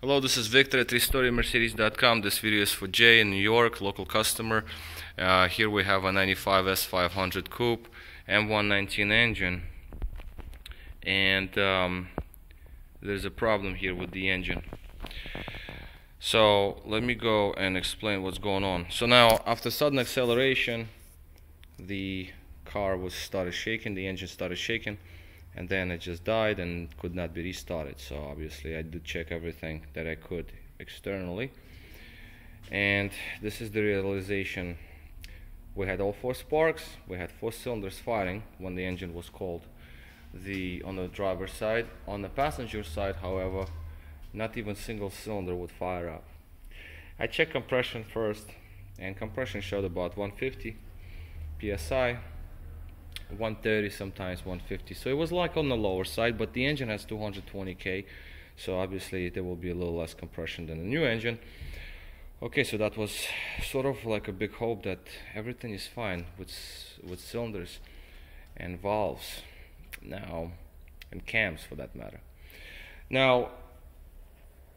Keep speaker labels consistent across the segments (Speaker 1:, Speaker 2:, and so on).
Speaker 1: Hello, this is Victor at RestoreMercedes.com. This video is for Jay in New York, local customer. Here we have a 95 S500 coupe, M119 engine, and there's a problem here with the engine. So let me go and explain what's going on. So now, after sudden acceleration, the car started shaking, the engine started shaking, and then it just died and could not be restarted. So obviously I did check everything that I could externally, and this is the realization. We had all 4 sparks, we had 4 cylinders firing when the engine was cold, on the driver's side. On the passenger side, however, not even single cylinder would fire up. I checked compression first, and compression showed about 150 psi, 130, sometimes 150, so it was like on the lower side, but the engine has 220k, so obviously there will be a little less compression than the new engine. Okay, so that was sort of like a big hope that everything is fine with cylinders and valves now, and cams for that matter. Now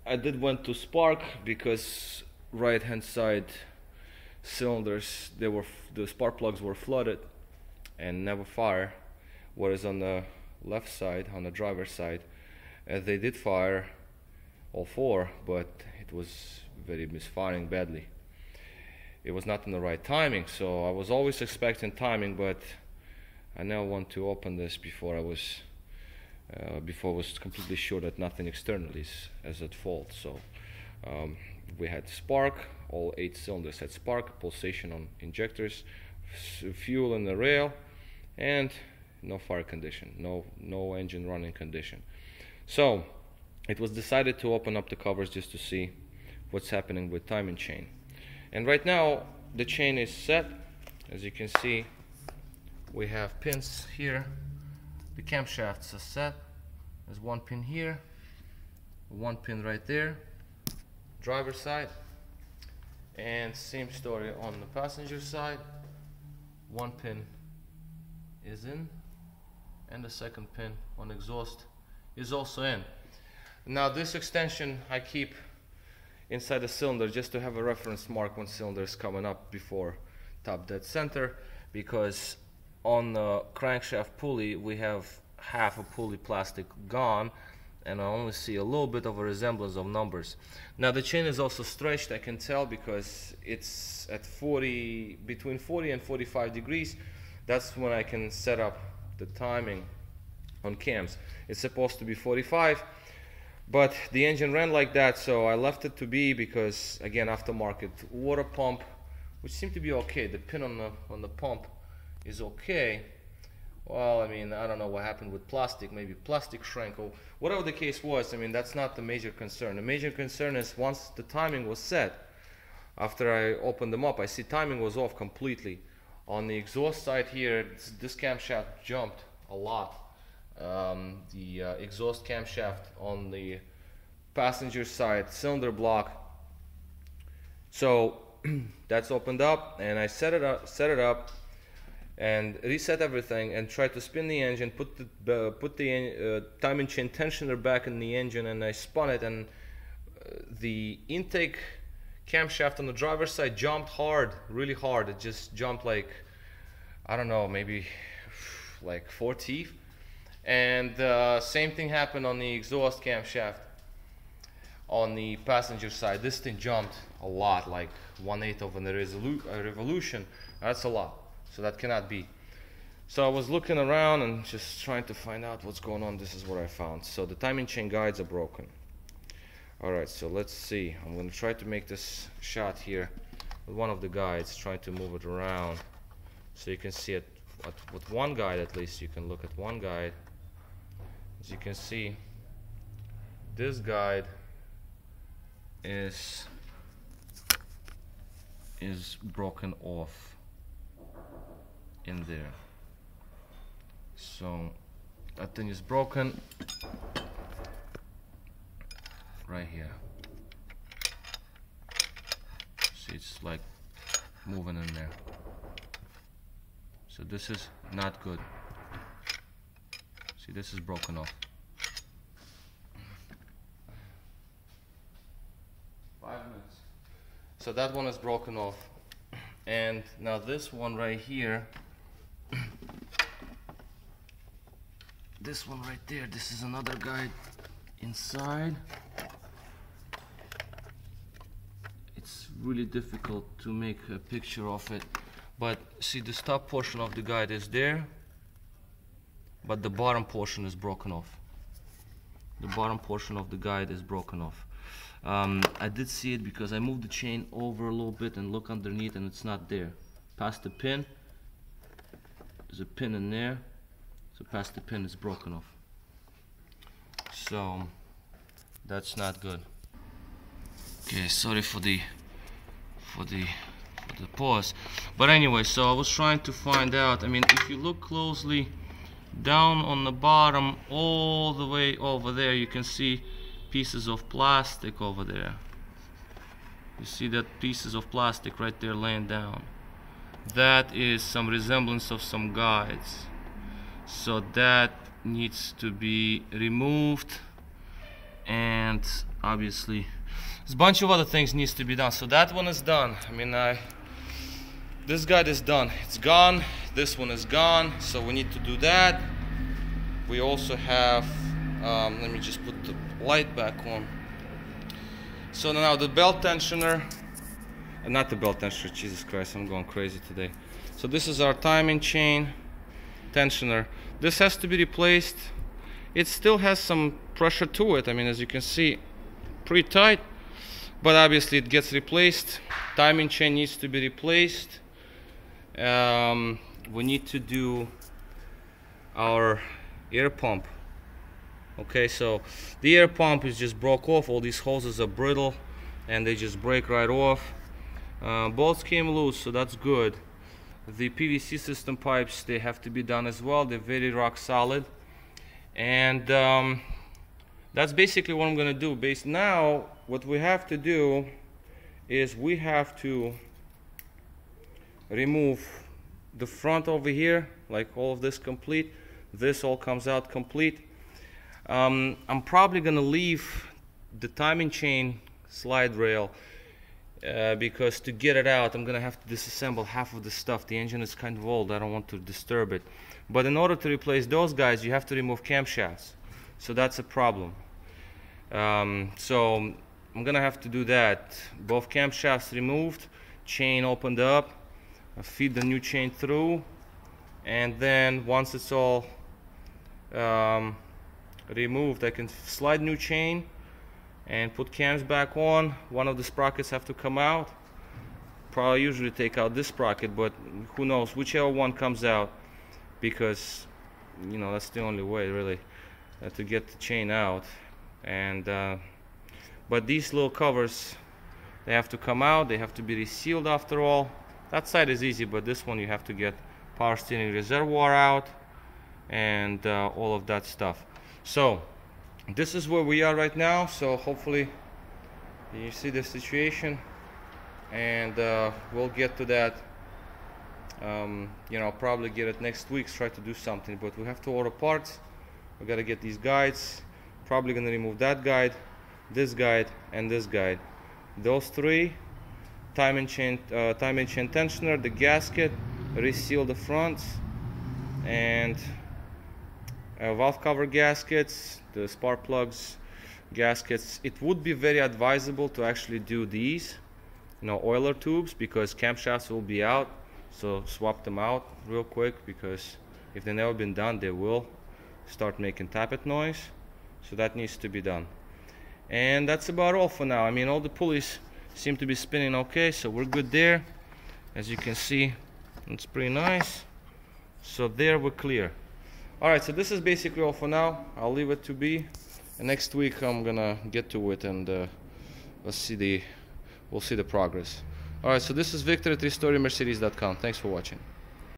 Speaker 1: I did went to spark, because right hand side cylinders, the spark plugs were flooded and never fire, whereas on the left side, on the driver's side, they did fire all 4, but it was very misfiring badly. It was not in the right timing, so I was always expecting timing, but I now want to open this before I was completely sure that nothing externally is at fault. So we had spark, all 8 cylinders had spark, pulsation on injectors, fuel in the rail, and no fire condition, no engine running condition. So it was decided to open up the covers just to see what's happening with timing chain. And right now the chain is set. As you can see, we have pins here. The camshafts are set. There's 1 pin here, 1 pin right there, driver's side, and same story on the passenger side. 1 pin is in, and the 2nd pin on exhaust is also in. Now this extension I keep inside the cylinder just to have a reference mark when cylinder is coming up before top dead center, because on the crankshaft pulley we have half a pulley plastic gone, and I only see a little bit of a resemblance of numbers. Now the chain is also stretched, I can tell, because it's at between 40 and 45 degrees. That's when I can set up the timing on cams. It's supposed to be 45, but the engine ran like that, so I left it to be, because again, aftermarket water pump, which seemed to be okay. The pin on the pump is okay. Well, I mean, I don't know what happened with plastic, maybe plastic shrank, or whatever the case was. I mean, that's not the major concern. The major concern is once the timing was set, after I opened them up, I see timing was off completely. On the exhaust side here, this camshaft jumped a lot. The exhaust camshaft on the passenger side cylinder block. So that's opened up, and I set it up and reset everything and tried to spin the engine, put the timing chain tensioner back in the engine, and I spun it, and the intake camshaft on the driver's side jumped hard, really hard. It just jumped like, I don't know, maybe like 4 teeth. And same thing happened on the exhaust camshaft on the passenger side. This thing jumped a lot, like 1/8 of a revolution. That's a lot, so that cannot be. So I was looking around and just trying to find out what's going on. This is what I found. So the timing chain guides are broken. Alright, so let's see. I'm going to try to make this shot here with one of the guides, trying to move it around so you can see it with one guide. At least you can look at one guide. As you can see, this guide is broken off in there. So that thing is broken right here. See, it's like moving in there. So this is not good. See, this is broken off. So that one is broken off. And now this one right here, this one right there, this is another guide inside. It's really difficult to make a picture of it, but see, the top portion of the guide is there, but the bottom portion is broken off. The bottom portion of the guide is broken off. I did see it because I moved the chain over a little bit and look underneath, and it's not there. Past the pin, there's a pin in there, so past the pin is broken off. So that's not good. Okay, sorry for the pause, but anyway, so I was trying to find out. I mean, if you look closely down on the bottom all the way over there, you can see pieces of plastic over there. You see that pieces of plastic right there laying down? That is some resemblance of some guides, so that needs to be removed, and obviously there's a bunch of other things needs to be done. So that one is done. I mean, this guide is done, it's gone. This one is gone, so we need to do that. We also have let me just put the light back on. So now the belt tensioner, not the belt tensioner, Jesus Christ, I'm going crazy today. So this is our timing chain tensioner. This has to be replaced. It still has some pressure to it. I mean, as you can see, pretty tight, but obviously it gets replaced. Timing chain needs to be replaced. We need to do our air pump. Okay, so the air pump is just broke off. All these hoses are brittle and they just break right off. Bolts came loose, so that's good. The PVC system pipes, they have to be done as well. They're very rock solid, and that's basically what I'm gonna do. Now what we have to do is we have to remove the front over here, like all of this complete. This all comes out complete. I'm probably gonna leave the timing chain slide rail because to get it out, I'm gonna have to disassemble half of the stuff. The engine is kind of old, I don't want to disturb it. But in order to replace those guys, you have to remove camshafts. So that's a problem. So I'm gonna have to do that. Both camshafts removed, chain opened up, I feed the new chain through, and then once it's all removed, I can slide new chain and put cams back on. One of the sprockets have to come out. Probably usually take out this sprocket, but who knows, whichever one comes out, because you know that's the only way really to get the chain out. And but these little covers, they have to come out, they have to be resealed after all. That side is easy, but this one you have to get power steering reservoir out and all of that stuff. So this is where we are right now. So hopefully you see the situation, and we'll get to that. You know, I'll probably get it next week, try to do something, but we have to order parts. We got to get these guides. Probably gonna remove that guide, this guide, and this guide. Those three, timing chain tensioner, the gasket, reseal the fronts, and valve cover gaskets, the spark plugs gaskets. It would be very advisable to actually do these, you know, oiler tubes, because camshafts will be out. So swap them out real quick, because if they've never been done, they will start making tappet noise. So that needs to be done. And that's about all for now. I mean, all the pulleys seem to be spinning okay, so we're good there. As you can see, it's pretty nice. So there we're clear. Alright, so this is basically all for now. I'll leave it to be. And next week I'm gonna get to it, and we'll see the progress. Alright, so this is Victor at RestoreMercedes.com. Thanks for watching.